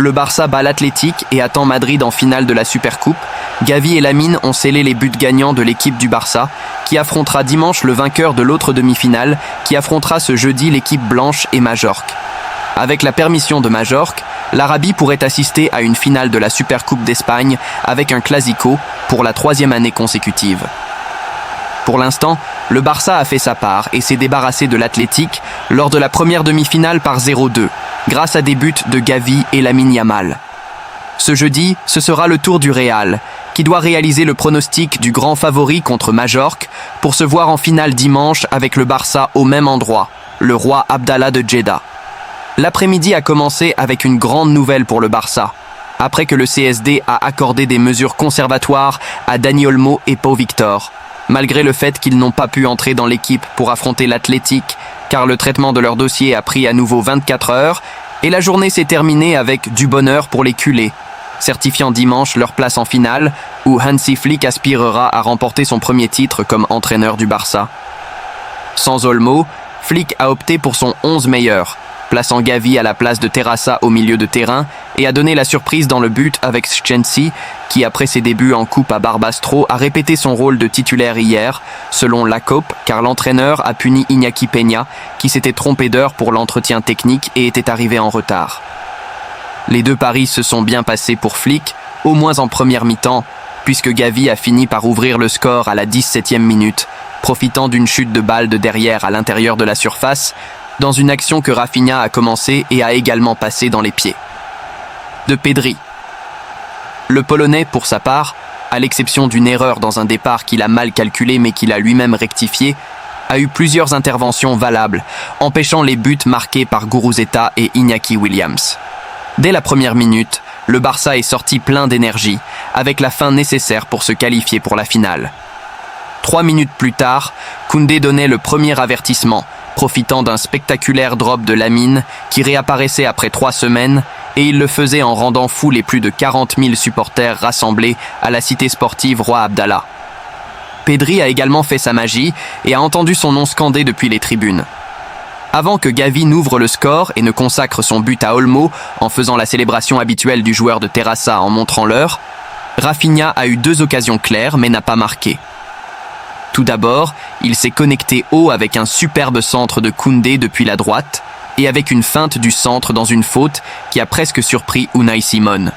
Le Barça bat l'Athletic et attend Madrid en finale de la Supercoupe. Gavi et Lamine ont scellé les buts gagnants de l'équipe du Barça, qui affrontera dimanche le vainqueur de l'autre demi-finale, qui affrontera ce jeudi l'équipe blanche et Majorque. Avec la permission de Majorque, l'Arabie pourrait assister à une finale de la Supercoupe d'Espagne avec un Clasico pour la 3e année consécutive. Pour l'instant, le Barça a fait sa part et s'est débarrassé de l'Athletic lors de la première demi-finale par 0-2, grâce à des buts de Gavi et Lamine Yamal. Ce jeudi, ce sera le tour du Real, qui doit réaliser le pronostic du grand favori contre Majorque pour se voir en finale dimanche avec le Barça au même endroit, le roi Abdallah de Jeddah. L'après-midi a commencé avec une grande nouvelle pour le Barça, après que le CSD a accordé des mesures conservatoires à Dani Olmo et Pau Victor, malgré le fait qu'ils n'ont pas pu entrer dans l'équipe pour affronter l'Athletic, car le traitement de leur dossier a pris à nouveau 24 heures, et la journée s'est terminée avec du bonheur pour les culés, certifiant dimanche leur place en finale, où Hansi Flick aspirera à remporter son premier titre comme entraîneur du Barça. Sans Olmo, Flick a opté pour son 11 meilleur, plaçant Gavi à la place de Terrassa au milieu de terrain et a donné la surprise dans le but avec Szczęsny, qui après ses débuts en coupe à Barbastro a répété son rôle de titulaire hier, selon la COP, car l'entraîneur a puni Iñaki Peña, qui s'était trompé d'heure pour l'entretien technique et était arrivé en retard. Les deux paris se sont bien passés pour Flick, au moins en première mi-temps, puisque Gavi a fini par ouvrir le score à la 17e minute, profitant d'une chute de balle de derrière à l'intérieur de la surface, dans une action que Rafinha a commencé et a également passé dans les pieds de Pedri. Le Polonais, pour sa part, à l'exception d'une erreur dans un départ qu'il a mal calculé mais qu'il a lui-même rectifié, a eu plusieurs interventions valables, empêchant les buts marqués par Guruzeta et Iñaki Williams. Dès la première minute, le Barça est sorti plein d'énergie, avec la fin nécessaire pour se qualifier pour la finale. 3 minutes plus tard, Koundé donnait le premier avertissement, profitant d'un spectaculaire drop de Lamine qui réapparaissait après 3 semaines, et il le faisait en rendant fou les plus de 40 000 supporters rassemblés à la cité sportive Roi Abdallah. Pedri a également fait sa magie et a entendu son nom scandé depuis les tribunes. Avant que Gavi n'ouvre le score et ne consacre son but à Olmo en faisant la célébration habituelle du joueur de Terrassa en montrant l'heure, Rafinha a eu 2 occasions claires mais n'a pas marqué. Tout d'abord, il s'est connecté haut avec un superbe centre de Koundé depuis la droite et avec une feinte du centre dans une faute qui a presque surpris Unai Simon.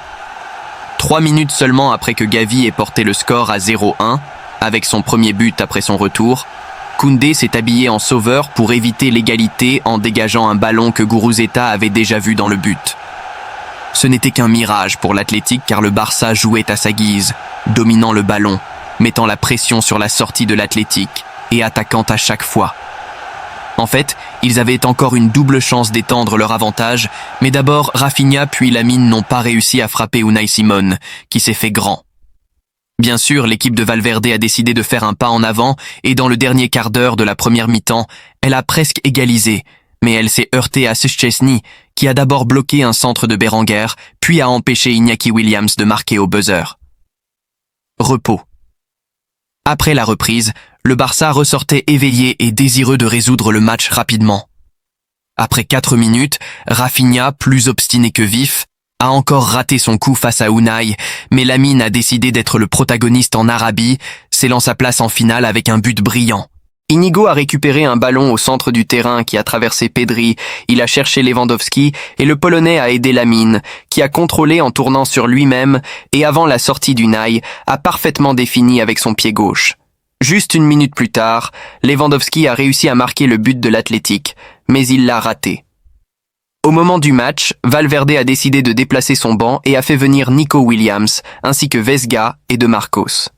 3 minutes seulement après que Gavi ait porté le score à 0-1, avec son premier but après son retour, Koundé s'est habillé en sauveur pour éviter l'égalité en dégageant un ballon que Guruzeta avait déjà vu dans le but. Ce n'était qu'un mirage pour l'Athletic car le Barça jouait à sa guise, dominant le ballon, mettant la pression sur la sortie de l'Athletic et attaquant à chaque fois. En fait, ils avaient encore une double chance d'étendre leur avantage, mais d'abord Rafinha puis Lamine n'ont pas réussi à frapper Unai Simon, qui s'est fait grand. Bien sûr, l'équipe de Valverde a décidé de faire un pas en avant et dans le dernier quart d'heure de la première mi-temps, elle a presque égalisé, mais elle s'est heurtée à Szczęsny, qui a d'abord bloqué un centre de Berenguer, puis a empêché Iñaki Williams de marquer au buzzer. Repos. Après la reprise, le Barça ressortait éveillé et désireux de résoudre le match rapidement. Après 4 minutes, Rafinha, plus obstiné que vif, a encore raté son coup face à Unai, mais Lamine a décidé d'être le protagoniste en Arabie, scellant sa place en finale avec un but brillant. Inigo a récupéré un ballon au centre du terrain qui a traversé Pedri, il a cherché Lewandowski et le Polonais a aidé Lamine, qui a contrôlé en tournant sur lui-même et avant la sortie d'Unai, a parfaitement défini avec son pied gauche. Juste 1 minute plus tard, Lewandowski a réussi à marquer le but de l'Athletic, mais il l'a raté. Au moment du match, Valverde a décidé de déplacer son banc et a fait venir Nico Williams, ainsi que Vesga et De Marcos.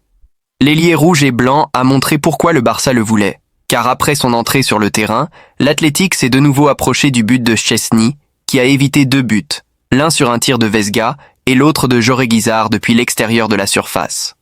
L'ailier rouge et blanc a montré pourquoi le Barça le voulait, car après son entrée sur le terrain, l'Athletic s'est de nouveau approché du but de Szczęsny, qui a évité 2 buts, l'un sur un tir de Vesga et l'autre de Jorge Guizar depuis l'extérieur de la surface.